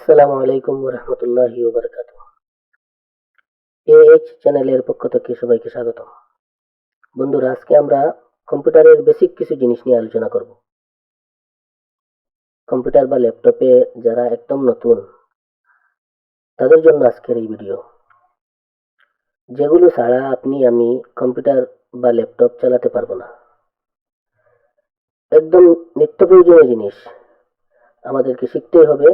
আসসালামু আলাইকুম ওয়া রাহমাতুল্লাহি ওয়া বারাকাতুহু। এএইচ চ্যানেলের পক্ষ থেকে সবাইকে স্বাগতম। বন্ধুরা, আজকে আমরা কম্পিউটারের বেসিক কিছু জিনিস নিয়ে আলোচনা করব। কম্পিউটার বা ল্যাপটপে যারা একদম নতুন তাদের জন্য আজকের এই ভিডিও, যেগুলো ছাড়া আমি কম্পিউটার বা ল্যাপটপ চালাতে পারবো না। একদম নিত্য প্রয়োজনীয় জিনিস আমাদেরকে শিখতেই হবে,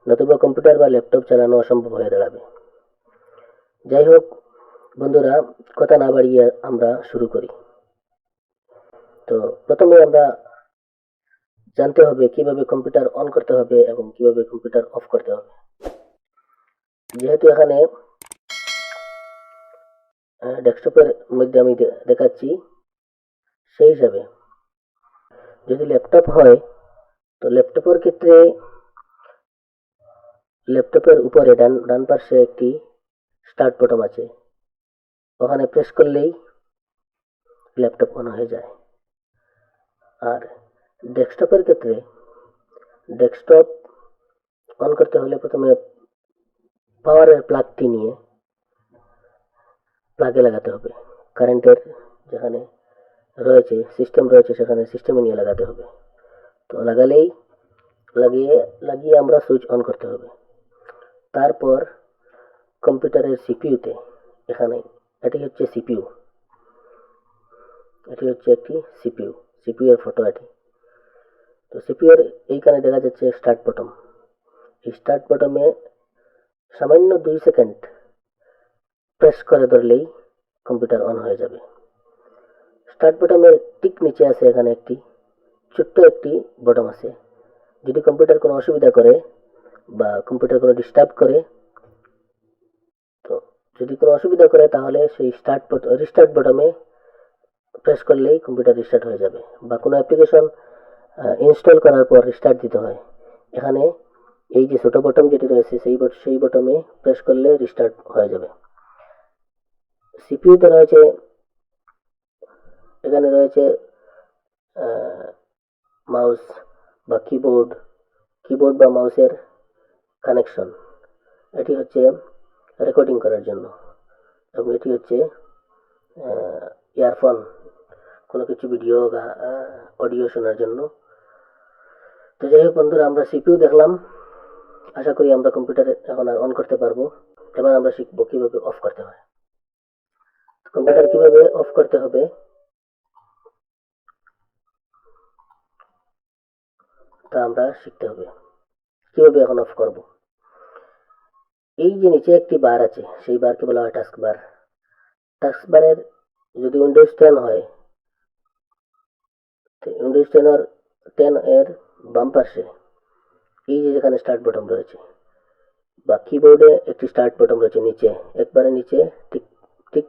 নতুবা কম্পিউটার বা ল্যাপটপ চালানো অসম্ভব হয়ে দাঁড়াবে। যাই হোক বন্ধুরা, কথা না বাড়িয়ে আমরা শুরু করি। তো প্রথমে আমরা জানতে হবে কিভাবে কম্পিউটার অন করতে হবে এবং কিভাবে কম্পিউটার অফ করতে হবে। যেহেতু এখানে ডেস্কটপের মধ্যে আমি দেখাচ্ছি, সেই হিসাবে যদি ল্যাপটপ হয় তো ল্যাপটপের ক্ষেত্রে ল্যাপটপের উপরে ডান পাশে একটি স্টার্ট বাটন আছে, ওখানে প্রেস করলেই ল্যাপটপ অন হয়ে যায়। আর ডেস্কটপের ক্ষেত্রে ডেস্কটপ অন করতে হলে প্রথমে পাওয়ারের প্লাগটি নিয়ে প্লাগে লাগাতে হবে। কারেন্টের যেখানে রয়েছে সিস্টেম রয়েছে সেখানে সিস্টেমে নিয়ে লাগাতে হবে। তো লাগিয়ে আমরা সুইচ অন করতে হবে। তারপর কম্পিউটারের সিপিইউতে, এখানে এটি হচ্ছে সিপিইউ, এটি হচ্ছে একটি সিপিইউ এর ফটো এটি। তো সিপিইউ এর এইখানে দেখা যাচ্ছে স্টার্ট বটন। এই স্টার্ট বটনে সামান্য 2 সেকেন্ড প্রেস করে ধরলেই কম্পিউটার অন হয়ে যাবে। স্টার্ট বটনের ঠিক নিচে আছে এখানে একটি ছোট্ট একটি বটন আছে। যদি কম্পিউটার কোনো অসুবিধা করে বা কম্পিউটার কোনো ডিস্টার্ব করে, তো যদি কোনো অসুবিধা করে তাহলে সেই রিস্টার্ট বটনে প্রেস করলেই কম্পিউটার রিস্টার্ট হয়ে যাবে। বা কোনো অ্যাপ্লিকেশন ইনস্টল করার পর রিস্টার্ট দিতে হয়, এখানে এই যে ছোট বটন যেটি রয়েছে সেই বটনে প্রেস করলে রিস্টার্ট হয়ে যাবে। সিপিইউতে রয়েছে, এখানে রয়েছে মাউস বা কিবোর্ড বা মাউসের কানেকশন। এটি হচ্ছে রেকর্ডিং করার জন্য, এবং এটি হচ্ছে ইয়ারফোন, কোনো কিছু ভিডিও বা অডিও শোনার জন্য। তো যাই হোক বন্ধুরা, আমরা সিপিইউ দেখলাম, আশা করি আমরা কম্পিউটারে এখন আর অন করতে পারবো। এবার আমরা শিখবো কিভাবে অফ করতে হয়। কম্পিউটার কিভাবে অফ করতে হবে তা আমরা শিখতে হবে। কিভাবে এখন অফ করব? এই যে নিচে একটি বার আছে, সেই বারকে বলা হয় টাস্ক বার। টাস্ক বারের যদি উইন্ডোজ 10 হয়, তো উইন্ডোজ 10 এর বাম পাশে এই যে যেখানে স্টার্ট বাটন রয়েছে, বা কিবোর্ডে একটি স্টার্ট বাটন রয়েছে নিচে, একবারে নিচে, ঠিক ঠিক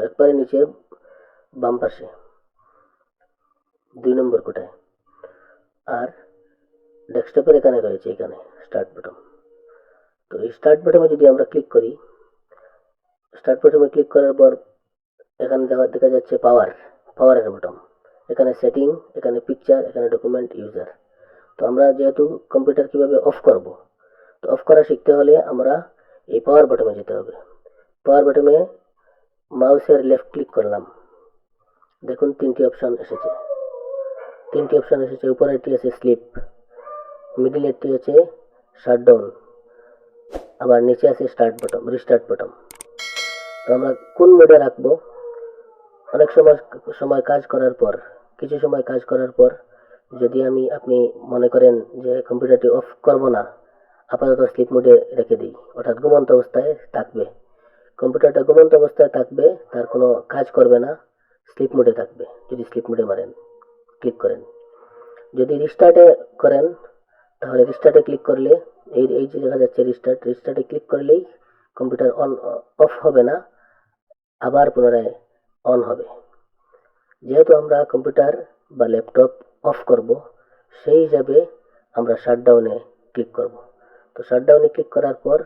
একবারে নিচে বাম পাশে 2 নম্বর কোটায়। আর ডেস্কটপের এখানে রয়েছে এখানে স্টার্ট বাটন। তো এই স্টার্ট বাটনে যদি আমরা ক্লিক করি, স্টার্ট বাটনে ক্লিক করার পর এখানে দেখা যাচ্ছে পাওয়ারের বাটন, এখানে সেটিং, এখানে পিকচার, এখানে ডকুমেন্ট, ইউজার। তো আমরা যেহেতু কম্পিউটার কিভাবে অফ করব, তো অফ করা শিখতে হলে আমরা এই পাওয়ার বাটনে যেতে হবে। পাওয়ার বাটনে মাউসের লেফট ক্লিক করলাম, দেখুন তিনটি অপশন এসেছে। উপরেরটি আছে স্লিপ, মিডিলেরটি আছে শাটডাউন, আবার নিচে আছে রিস্টার্ট বাটন। তো আমরা কোন মোডে রাখবো? অনেক সময় কিছু সময় কাজ করার পর যদি আপনি মনে করেন যে কম্পিউটারটি অফ করব না, আপাতত স্লিপ মোডে রেখে দিই, অর্থাৎ ঘুমন্ত অবস্থায় থাকবে, কম্পিউটারটা ঘুমন্ত অবস্থায় থাকবে, তার কোনো কাজ করবে না, স্লিপ মোডে থাকবে। যদি স্লিপ মোডে ক্লিক করেন, যদি রিস্টার্টে করেন, তাহলে রিস্টার্টে ক্লিক করলে এই যে দেখা যাচ্ছে রিস্টার্টে ক্লিক করলেই কম্পিউটার অফ হবে না, আবার পুনরায় অন হবে। যেহেতু আমরা কম্পিউটার বা ল্যাপটপ অফ করব, সেই হিসাবে আমরা শাটডাউনে ক্লিক করব। তো শাটডাউনে ক্লিক করার পর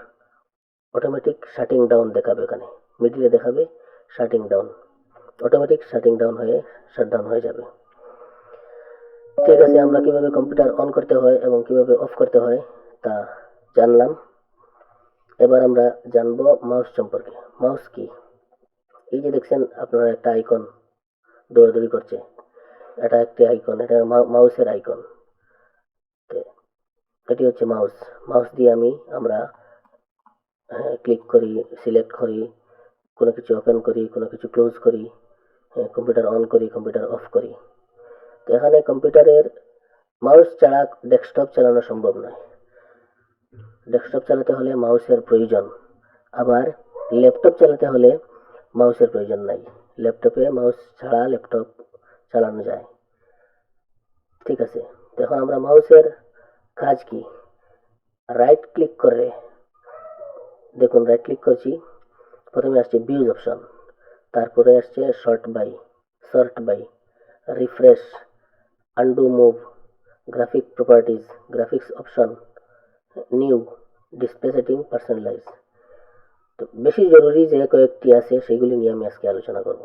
অটোমেটিক শাটিং ডাউন দেখাবে, এখানে মিডিলে দেখাবে শাটিং ডাউন, অটোমেটিক শাটডাউন হয়ে যাবে। ঠিক আছে, আমরা কিভাবে কম্পিউটার অন করতে হয় এবং কিভাবে অফ করতে হয় তা জানলাম। এবার আমরা জানবো মাউস সম্পর্কে। মাউস কি? এই যে দেখছেন আপনারা একটা আইকন দৌড়াদৌড়ি করছে, এটা একটি আইকন, এটা মাউসের আইকন। এটি হচ্ছে মাউস। মাউস দিয়ে আমরা ক্লিক করি, সিলেক্ট করি, কোনো কিছু ওপেন করি, কোনো কিছু ক্লোজ করি, কম্পিউটার অন করি, কম্পিউটার অফ করি। তো এখানে কম্পিউটারের মাউস ছাড়া ডেস্কটপ চালানো সম্ভব নয়। ডেস্কটপ চালাতে হলে মাউসের প্রয়োজন, আবার ল্যাপটপ চালাতে হলে মাউসের প্রয়োজন নাই। ল্যাপটপে মাউস ছাড়া ল্যাপটপ চালানো যায়। ঠিক আছে, তো এখন আমরা মাউসের কাজ কি? রাইট ক্লিক করে, দেখুন রাইট ক্লিক করছি, প্রথমে আসছে ভিউজ অপশন, তারপরে আসছে sort by, refresh, undo move, graphic properties, graphics option, new, display setting, personalize. তো বেশি জরুরি যে কয়েকটি আছে সেগুলি নিয়ে আমি আজকে আলোচনা করব।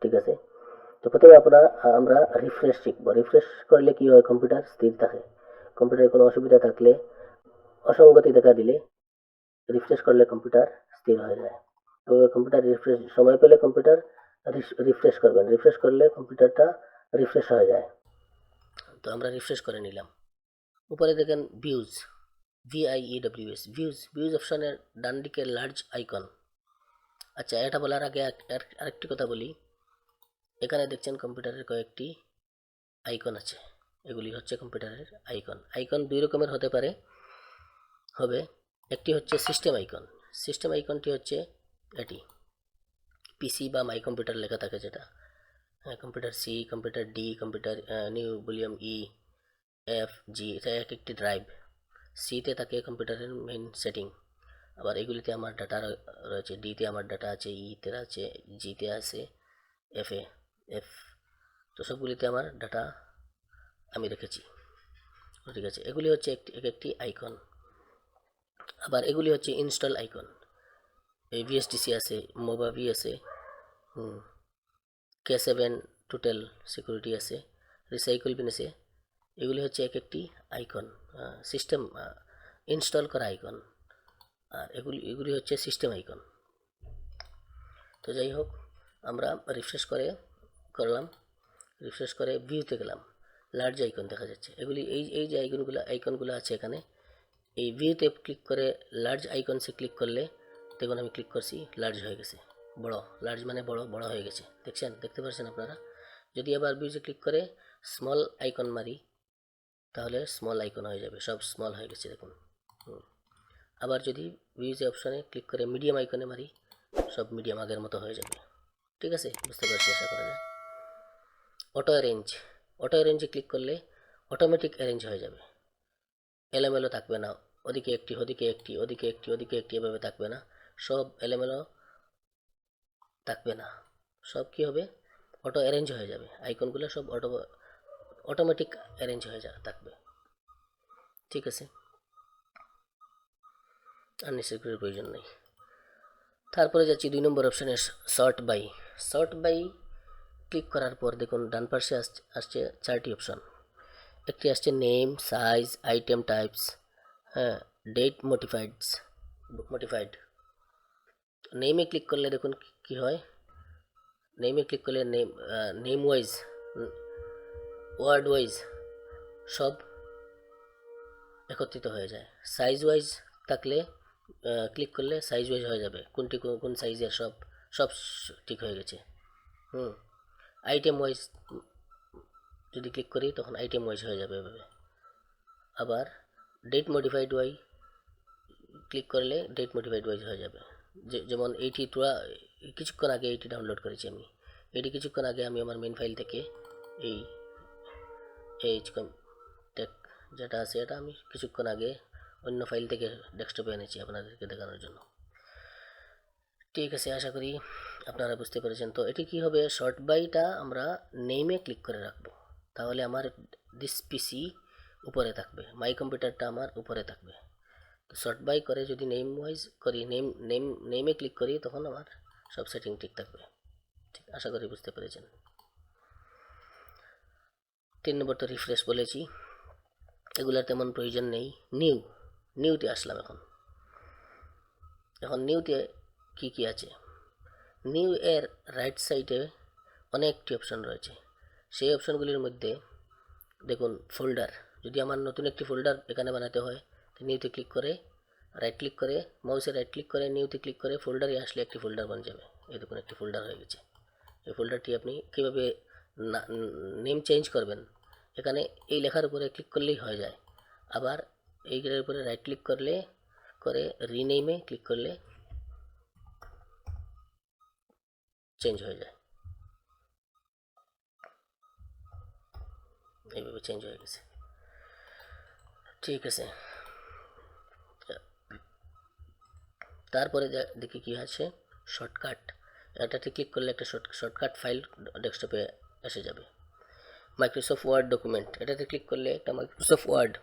ঠিক আছে, তো প্রথমে আমরা রিফ্রেশ শিখবো। রিফ্রেশ করলে কি হয়? কম্পিউটার স্থির থাকে। কম্পিউটারে কোনো অসুবিধা থাকলে, অসঙ্গতি দেখা দিলে রিফ্রেশ করলে কম্পিউটার স্থির হয়ে যায়। তো কম্পিউটার রিফ্রেশ সময় পেলে কম্পিউটার রিফ্রেশ করবেন। রিফ্রেশ করলে কম্পিউটারটা রিফ্রেশ হয়ে যায়। তো আমরা রিফ্রেশ করে নিলাম। উপরে দেখেন ভিউজ, VIEWS, ভিউজ অপশনের ডান দিকে লার্জ আইকন। আচ্ছা, এটা বলার আগে আরেকটি কথা বলি। এখানে দেখছেন কম্পিউটারের কয়েকটি আইকন আছে, এগুলি হচ্ছে কম্পিউটারের আইকন। আইকন দুই রকমের হতে পারে, একটি হচ্ছে সিস্টেম আইকন। সিস্টেম আইকনটি হচ্ছে এটি, পিসি বা মাই কম্পিউটার লেখা থাকে যেটা, computer C, computer D, computer new volume E, F, G, এটা এক একটি ড্রাইভ। সিতে থাকে কম্পিউটারের মেইন সেটিং, আবার এগুলিতে আমার ডাটা রয়েছে। ডিতে আমার ডাটা আছে, ইতে আছে, জিতে আছে, এফ, তো সবগুলিতে আমার ডাটা আমি রেখেছি। ঠিক আছে, এগুলি হচ্ছে একটি আইকন। আবার এগুলি হচ্ছে ইনস্টল আইকন। এই VSTC আছে, মোবাভি আছে, K7 টোটাল সিকিউরিটি আছে, রিসাইকেল বিন আছে। এগুলি হচ্ছে এক একটি আইকন, সিস্টেম ইনস্টল করা আইকন। আর এগুলি হচ্ছে সিস্টেম আইকন। তো যাই হোক, আমরা রিফ্রেশ করলাম, রিফ্রেশ করে ভিউতে গেলাম, লার্জ আইকন দেখা যাচ্ছে। এগুলি এই যে আইকনগুলো আছে এখানে, এই ভিউতে ক্লিক করে লার্জ আইকনসে ক্লিক করলে দেখুন আমি ক্লিক করছি, লার্জ হয়ে গেছে, বড়, লার্জ মানে বড় হয়ে গেছে। দেখতে পাচ্ছেন আপনারা। যদি আবার ভিউজে ক্লিক করে স্মল আইকন মারি তাহলে স্মল আইকন হয়ে যাবে, সব স্মল হয়ে গেছে দেখুন। আবার যদি ভিউজে অপশনে ক্লিক করে মিডিয়াম আইকনে মারি, সব মিডিয়াম আগের মতো হয়ে যাবে। ঠিক আছে, বুঝতে পারছি আশা করা যায়। অটো অ্যারেঞ্জে ক্লিক করলে অটোমেটিক অ্যারেঞ্জ হয়ে যাবে, এলোমেলো থাকবে না। ওদিকে একটি, ওদিকে একটি, ওদিকে একটি, ওদিকে একটি, এভাবে থাকবে না, সব এলোমেলো থাকবে না, সব কি হবে? অটো অ্যারেঞ্জ হয়ে যাবে। আইকনগুলো সব অটোমেটিক অ্যারেঞ্জ হয়ে থাকবে। ঠিক আছে, আননেসেসারি প্রয়োজন নেই। তারপরে যাচ্ছি 2 নম্বর অপশানে, সর্ট বাই ক্লিক করার পর দেখুন ডান পাশে আসছে 4টি অপশন। একটি আসছে name, size, item types, date, modified. নেমে ক্লিক করলে দেখুন কি হয়। নেমে ক্লিক করলে নেম ওয়াইজ, ওয়ার্ড ওয়াইজ সব একত্রিত হয়ে যায়। সাইজ ওয়াইজ থাকলে ক্লিক করলে সাইজ ওয়াইজ হয়ে যাবে, কোনটি কোন সাইজের সব ঠিক হয়ে গেছে। আইটেম ওয়াইজ যদি ক্লিক করি তখন আইটেম ওয়াইজ হয়ে যাবে এভাবে। আবার ডেট মডিফাইড ওয়াই ক্লিক করলে ডেট মডিফাইড ওয়াইজ হয়ে যাবে। যেমন কিছুক্ষণ আগে এইটি ডাউনলোড করেছি আমি। কিছুক্ষণ আগে আমি আমার মেন ফাইল থেকে এই টেক যেটা আছে এটা আমি কিছুক্ষণ আগে অন্য ফাইল থেকে ডেস্কটপে এনেছি আপনাদেরকে দেখানোর জন্য। ঠিক আছে, আশা করি আপনারা বুঝতে পেরেছেন। তো এটি কি হবে? শর্ট বাইটা আমরা নেমে ক্লিক করে রাখবো, তাহলে আমার দিস পিসি উপরে থাকবে, মাই কম্পিউটারটা আমার উপরে থাকবে। তো শর্ট বাই করে যদি নেম ওয়াইজ করি, নেমে ক্লিক করি, তখন আমার সব সেটিং ঠিক থাকবে। ঠিক, আশা করি বুঝতে পেরেছেন। 3 নম্বর তো রিফ্রেশ বলেছি, এগুলার তেমন প্রয়োজন নেই। নিউতে আসলাম। এখন নিউতে কি কি আছে, নিউ এর রাইট সাইডে অনেকটি অপশন রয়েছে। সেই অপশনগুলির মধ্যে দেখুন ফোল্ডার, যদি আমার নতুন একটি ফোল্ডার এখানে বানাতে হয় তো নিউতে ক্লিক করে রাইট ক্লিক করে মাউসে রাইট ক্লিক করে নিউতে ক্লিক করে ফোল্ডারে আসলে একটি ফোল্ডার বনে যাবে। এই দেখুন একটি ফোল্ডার হয়ে গেছে। এই ফোল্ডারটি আপনি কীভাবে নেম চেঞ্জ করবেন, এখানে এই লেখার উপরে ক্লিক করলেই হয়ে যায়। আবার এইগুলোর উপরে রাইট ক্লিক করলে করে রিনেমে ক্লিক করলে চেঞ্জ হয়ে যায়। এইভাবে চেঞ্জ হয়ে গেছে। ঠিক আছে, তারপরে দেখি কি আছে, শর্টকাট। এটাতে ক্লিক করলে একটা শর্টকাট ফাইল ডেস্কটপে এসে যাবে। মাইক্রোসফট ওয়ার্ড ডকুমেন্ট, এটাতে ক্লিক করলে একটা মাইক্রোসফট ওয়ার্ড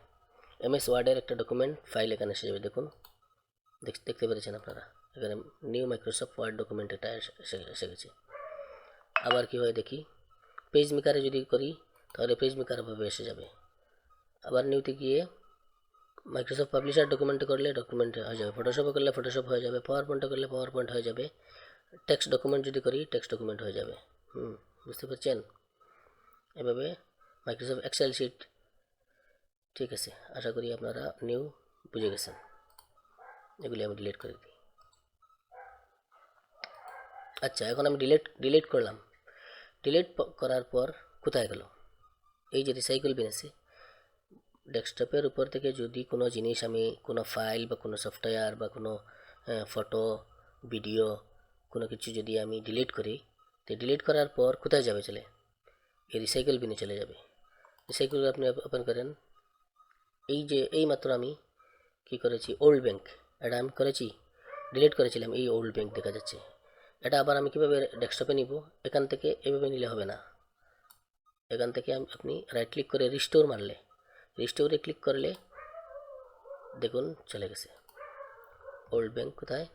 এমএস ওয়ার্ডের একটা ডকুমেন্ট ফাইল এখানে এসে যাবে। দেখুন দেখতে পেরেছেন আপনারা, এখানে নিউ মাইক্রোসফট ওয়ার্ড ডকুমেন্ট এটা এসে গেছে। আবার কি হয় দেখি, পেজ মেকারে যদি করি তাহলে পেজ মেকারভাবে এসে যাবে। আবার নিউতে গিয়ে মাইক্রোসফট পাবলিশার ডকুমেন্টে করলে ডকুমেন্ট হয়ে যাবে, ফটোশপে করলে ফটোশপ হয়ে যাবে, পাওয়ার পয়েন্টে করলে পাওয়ার পয়েন্ট হয়ে যাবে, টেক্সট ডকুমেন্ট যদি করি টেক্সট ডকুমেন্ট হয়ে যাবে। বুঝতে পারছেন? এভাবে মাইক্রোসফট এক্সেল শিট। ঠিক আছে, আশা করি আপনারা নিউ বুঝে গেছেন। এগুলি আমি ডিলিট করে দিই। আচ্ছা, এখন আমি ডিলিট করলাম। ডিলিট করার পর কোথায় গেল? এই যে রিসাইকেল বিন আছে, ডেস্কটপের উপর থেকে যদি কোনো জিনিস আমি কোনো ফাইল বা কোনো সফটওয়্যার বা কোনো ফটো ভিডিও কোনো কিছু যদি আমি ডিলিট করি, তো ডিলিট করার পর কোথায় যাবে? চলে এই রিসাইকেল বিনে চলে যাবে। রিসাইকেল আপনি ওপেন করেন। এই যে এই মাত্র আমি কি করেছি, ওল্ড ব্যাংক, এটা আমি করেছি, ডিলিট করেছিলাম। এই ওল্ড ব্যাংক দেখা যাচ্ছে। এটা আবার আমি কীভাবে ডেস্কটপে নিব? এখান থেকে এভাবে নিলে হবে না। এখান থেকে আপনি রাইট ক্লিক করে রিস্টোর মারলে, রিস্টোরে ক্লিক করলে দেখুন চলে গেছে। ওল্ড ব্যাংক কোথায়?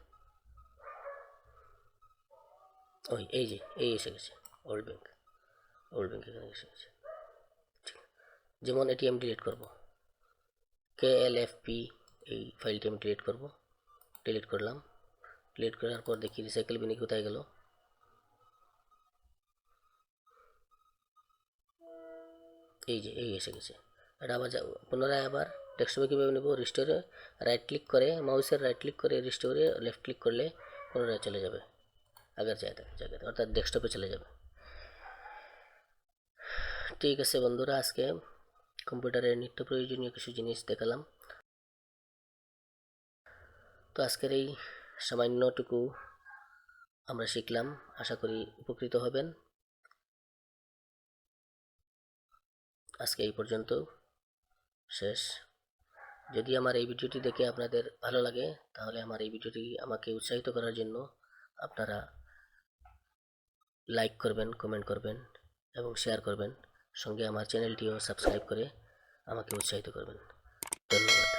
ওই এই যে এই এসে গেছে ওল্ড ব্যাংক। ওল্ড ব্যাংক এখানে এসে গেছে। যেমন এটি আমি ডিলিট করব, KLFP এই ফাইলটি আমি ডিলিট করব। ডিলিট করলাম। ডিলিট করার পর দেখি রিসাইকেল বিনে কোথায় গেল। এই যে এই এসে গেছে। এটা আবার পুনরায় আবার ডেস্কটপে কীভাবে নেব? রিস্টোরে রাইট ক্লিক করে মাউসের রাইট ক্লিক করে রিস্টোরে লেফট ক্লিক করলে পুনরায় চলে যাবে আগের জায়গাতে, অর্থাৎ ডেস্কটপে চলে যাবে। ঠিক আছে বন্ধুরা, আজকে কম্পিউটারের নিত্য প্রয়োজনীয় কিছু জিনিস দেখালাম। তো আজকের এই সামান্যটুকু আমরা শিখলাম, আশা করি উপকৃত হবেন। আজকে এই পর্যন্ত শেষ। যদি আমার এই ভিডিওটি দেখে আপনাদের ভালো লাগে তাহলে আমার এই ভিডিওটি আমাকে উৎসাহিত করার জন্য আপনারা লাইক করবেন, কমেন্ট করবেন এবং শেয়ার করবেন। সঙ্গে আমার চ্যানেলটিও সাবস্ক্রাইব করে আমাকে উৎসাহিত করবেন। ধন্যবাদ।